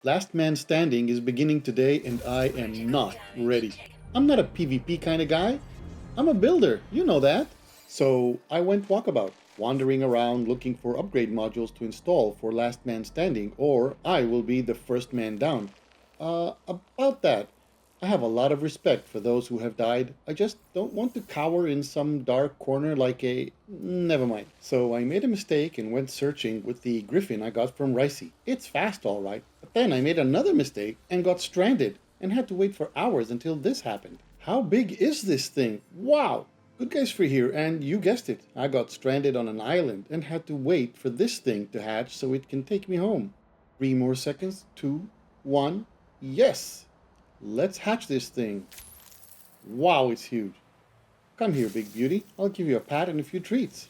Last man standing is beginning today and I am not ready. I'm not a PvP kind of guy. I'm a builder, you know that. So I went walkabout, wandering around looking for upgrade modules to install for last man standing or I will be the first man down. About that, I have a lot of respect for those who have died. I just don't want to cower in some dark corner like a... Never mind. So I made a mistake and went searching with the griffin I got from Ricey. It's fast all right, but then I made another mistake and got stranded and had to wait for hours until this happened. How big is this thing? Wow! GoodGuysFree here, and you guessed it. I got stranded on an island and had to wait for this thing to hatch so it can take me home. 3 more seconds. 2, 1. Yes! Let's hatch this thing. Wow, it's huge. Come here, big beauty. I'll give you a pat and a few treats.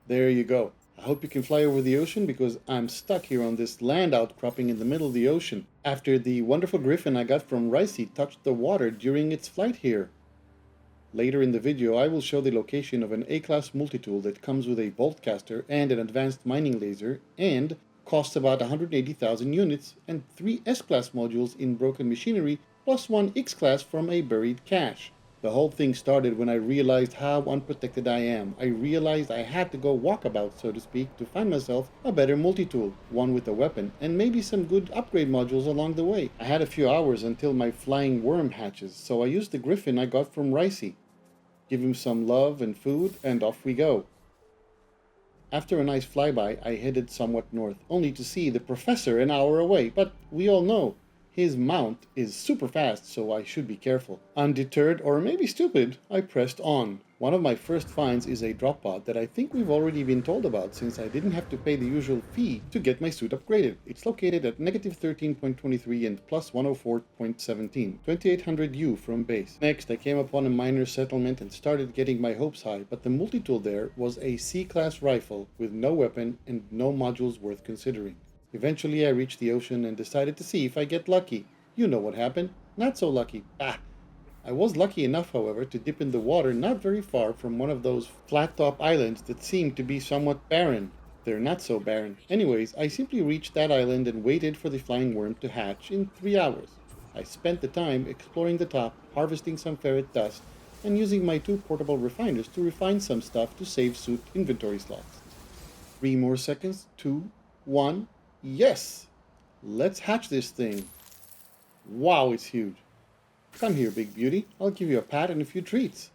There you go. I hope you can fly over the ocean because I'm stuck here on this land outcropping in the middle of the ocean after the wonderful griffin I got from Ricey touched the water during its flight here. Later in the video, I will show the location of an A-class multitool that comes with a bolt caster and an advanced mining laser and costs about 180,000 units and 3 S-class modules in broken machinery plus 1 X-class from a buried cache. The whole thing started when I realized how unprotected I am. I realized I had to go walkabout, so to speak, to find myself a better multi-tool, one with a weapon, and maybe some good upgrade modules along the way. I had a few hours until my flying worm hatches, so I used the griffin I got from Ricey. Give him some love and food, and off we go. After a nice flyby, I headed somewhat north, only to see the professor an hour away, but we all know his mount is super fast, so I should be careful. Undeterred, or maybe stupid, I pressed on. One of my first finds is a drop pod that I think we've already been told about since I didn't have to pay the usual fee to get my suit upgraded. It's located at negative 13.23 and plus 104.17, 2800 U from base. Next, I came upon a miner settlement and started getting my hopes high, but the multi-tool there was a C-class rifle with no weapon and no modules worth considering. Eventually I reached the ocean and decided to see if I get lucky. You know what happened. Not so lucky. Bah! I was lucky enough, however, to dip in the water not very far from one of those flat-top islands that seem to be somewhat barren. They're not so barren. Anyways, I simply reached that island and waited for the flying worm to hatch in 3 hours. I spent the time exploring the top, harvesting some ferret dust, and using my 2 portable refiners to refine some stuff to save suit inventory slots. 3 more seconds. 2, 1. Yes! Let's hatch this thing. Wow, it's huge. Come here, big beauty. I'll give you a pat and a few treats.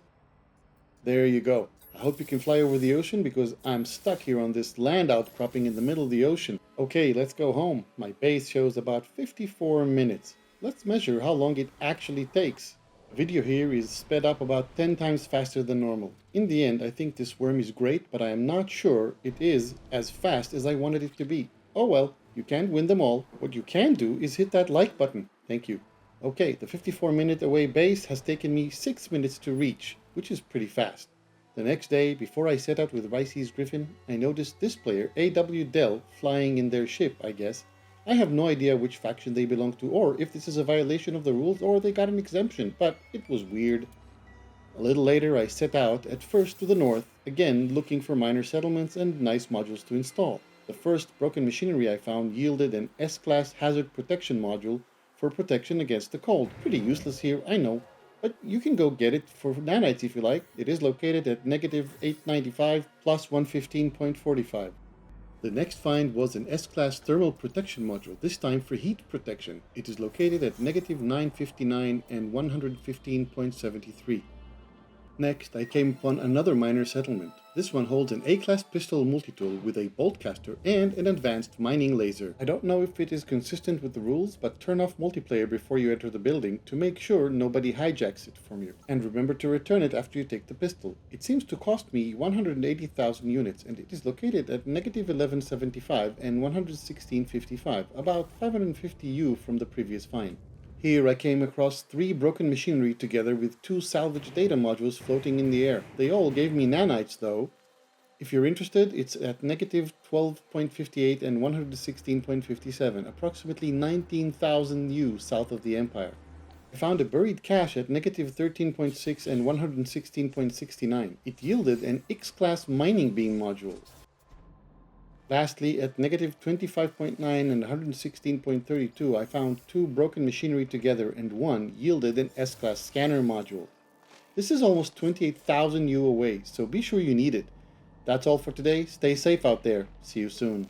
There you go. I hope you can fly over the ocean because I'm stuck here on this land outcropping in the middle of the ocean. Okay, let's go home. My base shows about 54 minutes. Let's measure how long it actually takes. The video here is sped up about 10 times faster than normal. In the end, I think this worm is great, but I am not sure it is as fast as I wanted it to be. Oh well, you can't win them all. What you can do is hit that like button. Thank you. Okay, the 54-minute away base has taken me 6 minutes to reach, which is pretty fast. The next day, before I set out with Ricey's Griffin, I noticed this player, A.W. Dell, flying in their ship, I guess. I have no idea which faction they belong to or if this is a violation of the rules or they got an exemption, but it was weird. A little later I set out, at first to the north, again looking for minor settlements and nice modules to install. The first broken machinery I found yielded an S-class hazard protection module for protection against the cold. Pretty useless here, I know, but you can go get it for nanites if you like. It is located at negative 895 plus 115.45. The next find was an S-class thermal protection module, this time for heat protection. It is located at negative 959 and 115.73. Next, I came upon another minor settlement. This one holds an A-class pistol multi-tool with a bolt caster and an advanced mining laser. I don't know if it is consistent with the rules, but turn off multiplayer before you enter the building to make sure nobody hijacks it from you. And remember to return it after you take the pistol. It seems to cost me 180,000 units and it is located at negative 1175 and 116.55, about 550 U from the previous find. Here I came across 3 broken machinery together with 2 salvage data modules floating in the air. They all gave me nanites though. If you're interested, it's at negative 12.58 and 116.57, approximately 19,000 U south of the Empire. I found a buried cache at negative 13.6 and 116.69. It yielded an X-class mining beam module. Lastly, at negative 25.9 and 116.32, I found two broken machinery together and one yielded an S-Class scanner module. This is almost 28,000 U away, so be sure you need it. That's all for today. Stay safe out there. See you soon.